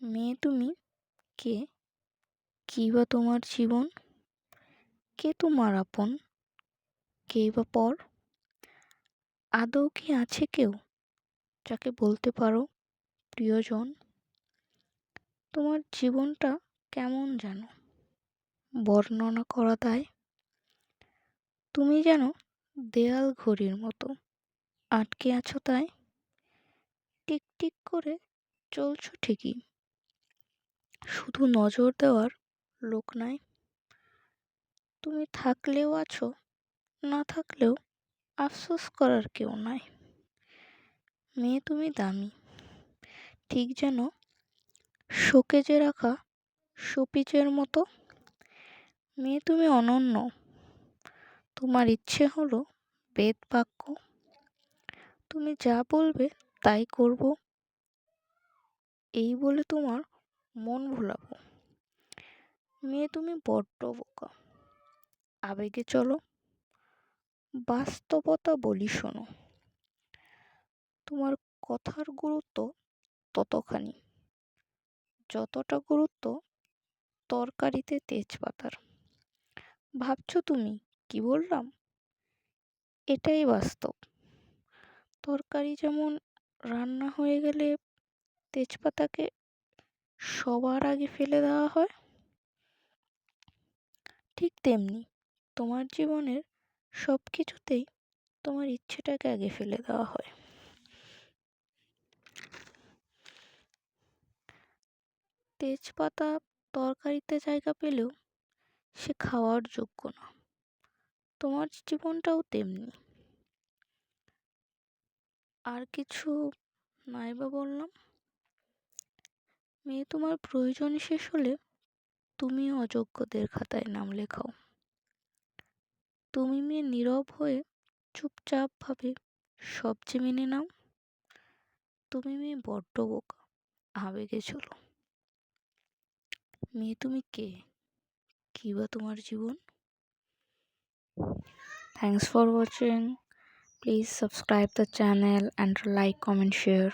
মেয়ে তুমি কে? কী বা তোমার জীবন? কে তোমার আপন? কেই বা পর? আদৌ কি আছে কেউ যাকে বলতে পারো প্রিয়জন? তোমার জীবনটা কেমন যেন বর্ণনা করা দায়। তুমি যেন দেয়াল ঘড়ির মতো আটকে আছো তাই। টিক টিক করে চলছো ঠিকই, শুধু নজর দেওয়ার লোক নাই। তুমি থাকলেও আছো, না থাকলেও আফসোস করার কেউ নাই। মেয়ে তুমি দামি, ঠিক যেন শোকেজে রাখা শোপিজের মতো। মেয়ে তুমি অনন্য, তোমার ইচ্ছে হলো বেদ বাক্য। তুমি যা বলবে তাই করব, এই বলে তোমার মন ভোলাবো। মেয়ে তুমি বড্ড বোকা, আবেগে চলো, বাস্তবতা বলি শোনো। তোমার কথার গুরুত্ব ততখানি যতটা গুরুত্ব তরকারিতে তেজপাতার। ভাবছো তুমি কি বললাম? এটাই বাস্তব। তরকারি যেমন রান্না হয়ে গেলে তেজপাতাকে সবার আগে ফেলে দেওয়া হয়, ঠিক তেমনি তোমার জীবনের সব কিছুতেই তোমার ইচ্ছেটাকে আগে ফেলে দেওয়া হয়। তেজপাতা তরকারিতে জায়গা পেলেও সে খাওয়ার যোগ্য না। তোমার জীবনটাও তেমনি। আর কিছু নাই বা বললাম? মেয়ে তোমার প্রয়োজন শেষ হলে তুমিও অযোগ্যদের খাতায় নাম লেখাও। তুমি মেয়ে নীরব হয়ে চুপচাপ ভাবে সব যে মেনে নাও। তুমি মেয়ে বড্ড বোকা, আবেগে চলো। মেয়ে তুমি কে? কী বা তোমার জীবন? Thanks for watching. Please subscribe the channel and like, comment, share.